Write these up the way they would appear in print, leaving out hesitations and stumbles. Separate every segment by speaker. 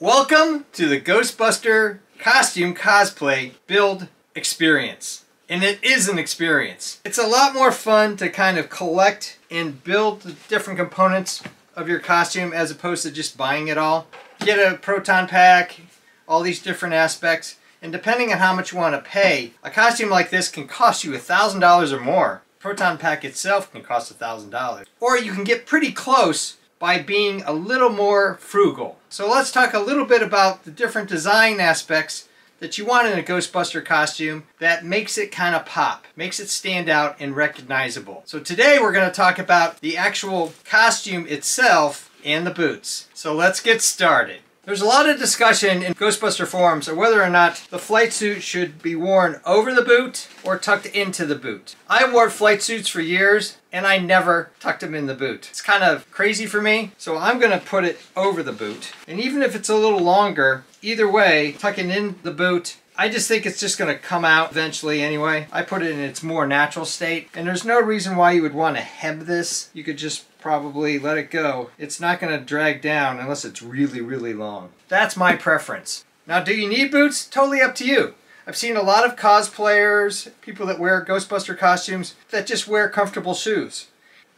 Speaker 1: Welcome to the Ghostbuster costume cosplay build experience. And it is an experience. It's a lot more fun to kind of collect and build the different components of your costume as opposed to just buying it all. Get a proton pack, all these different aspects, and depending on how much you want to pay, a costume like this can cost you $1,000 or more. Proton pack itself can cost $1,000. Or you can get pretty close by being a little more frugal. So let's talk a little bit about the different design aspects that you want in a Ghostbuster costume that makes it kind of pop, makes it stand out and recognizable. So today we're going to talk about the actual costume itself and the boots. So let's get started. There's a lot of discussion in Ghostbuster forums of whether or not the flight suit should be worn over the boot or tucked into the boot. I wore flight suits for years and I never tucked them in the boot. It's kind of crazy for me, so I'm going to put it over the boot. And even if it's a little longer, either way, tucking in the boot, I just think it's just going to come out eventually anyway. I put it in its more natural state, and there's no reason why you would want to hem this. You could just probably let it go. It's not going to drag down unless it's really, really long. That's my preference. Now, do you need boots? Totally up to you. I've seen a lot of cosplayers, people that wear Ghostbuster costumes, that just wear comfortable shoes.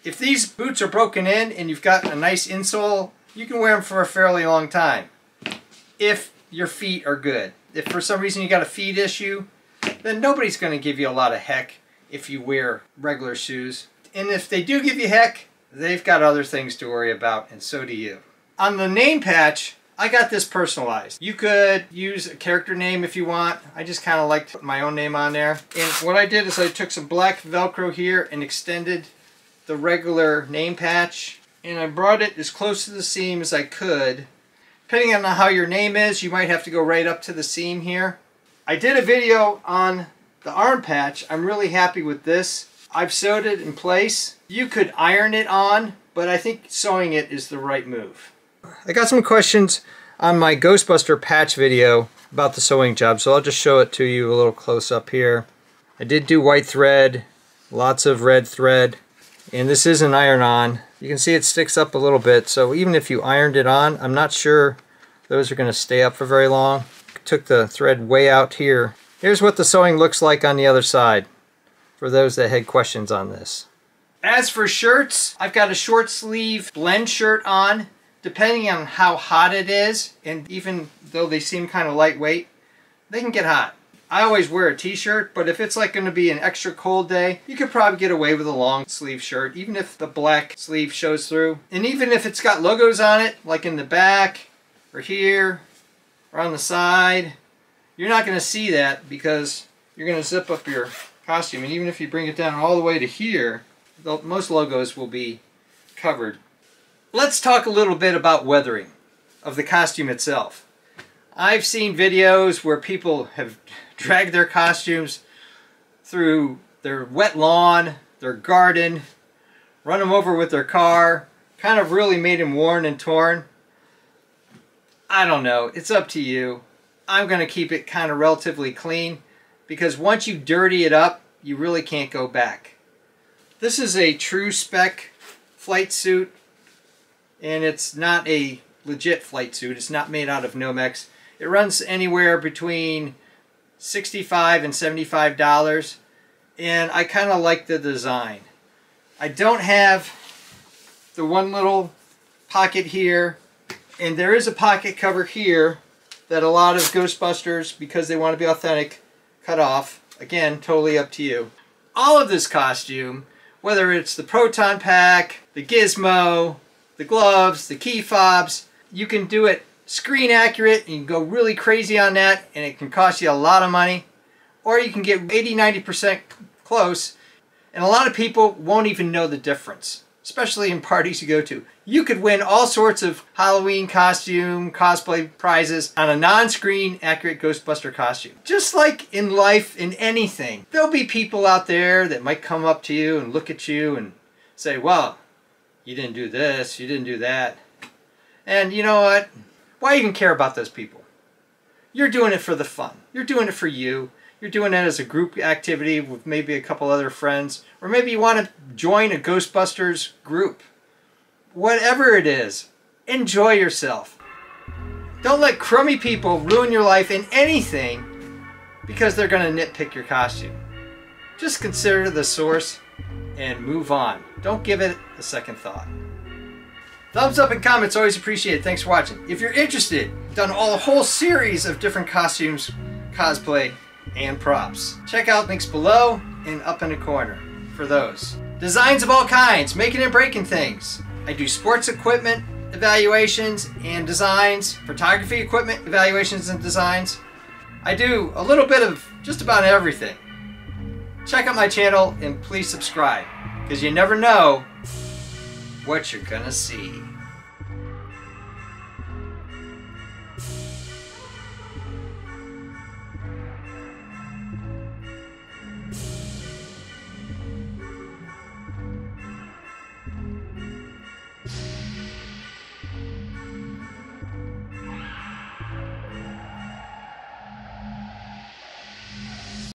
Speaker 1: If these boots are broken in and you've got a nice insole, you can wear them for a fairly long time, if your feet are good. If for some reason you got a feet issue, then nobody's going to give you a lot of heck if you wear regular shoes. And if they do give you heck, they've got other things to worry about, and so do you. On the name patch, I got this personalized. You could use a character name if you want. I just kind of like to put my own name on there. And what I did is I took some black Velcro here and extended the regular name patch, and I brought it as close to the seam as I could. Depending on how your name is, you might have to go right up to the seam here. I did a video on the arm patch. I'm really happy with this. I've sewed it in place. You could iron it on, but I think sewing it is the right move. I got some questions on my Ghostbuster patch video about the sewing job, so I'll just show it to you a little close up here. I did do white thread, lots of red thread, and this is an iron-on. You can see it sticks up a little bit, so even if you ironed it on, I'm not sure those are going to stay up for very long. Took the thread way out here. Here's what the sewing looks like on the other side, for those that had questions on this. As for shirts, I've got a short sleeve blend shirt on. Depending on how hot it is, and even though they seem kind of lightweight, they can get hot. I always wear a t-shirt, but if it's like going to be an extra cold day, you could probably get away with a long sleeve shirt, even if the black sleeve shows through. And even if it's got logos on it, like in the back, or here, or on the side, you're not going to see that because you're going to zip up your costume. And even if you bring it down all the way to here, most logos will be covered. Let's talk a little bit about weathering of the costume itself. I've seen videos where people have dragged their costumes through their wet lawn, their garden, run them over with their car, kind of really made them worn and torn. I don't know, it's up to you. I'm going to keep it kind of relatively clean because once you dirty it up, you really can't go back. This is a true spec flight suit. And it's not a legit flight suit. It's not made out of Nomex. It runs anywhere between $65 and $75. And I kind of like the design. I don't have the one little pocket here. And there is a pocket cover here that a lot of Ghostbusters, because they want to be authentic, cut off. Again, totally up to you. All of this costume, whether it's the proton pack, the gizmo, the gloves, the key fobs, you can do it screen accurate and you can go really crazy on that and it can cost you a lot of money, or you can get 80-90% close and a lot of people won't even know the difference, especially in parties you go to. You could win all sorts of Halloween costume, cosplay prizes on a non-screen accurate Ghostbuster costume. Just like in life, in anything, there'll be people out there that might come up to you and look at you and say, well, you didn't do this, you didn't do that. And you know what? Why even care about those people? You're doing it for the fun. You're doing it for you. You're doing it as a group activity with maybe a couple other friends. Or maybe you want to join a Ghostbusters group. Whatever it is, enjoy yourself. Don't let crummy people ruin your life in anything because they're going to nitpick your costume. Just consider the source and move on. Don't give it a second thought. Thumbs up and comments, always appreciated. Thanks for watching. If you're interested, I've done a whole series of different costumes, cosplay, and props. Check out links below and up in the corner for those. Designs of all kinds, making and breaking things. I do sports equipment evaluations and designs, photography equipment evaluations and designs. I do a little bit of just about everything. Check out my channel and please subscribe, because you never know what you're gonna see.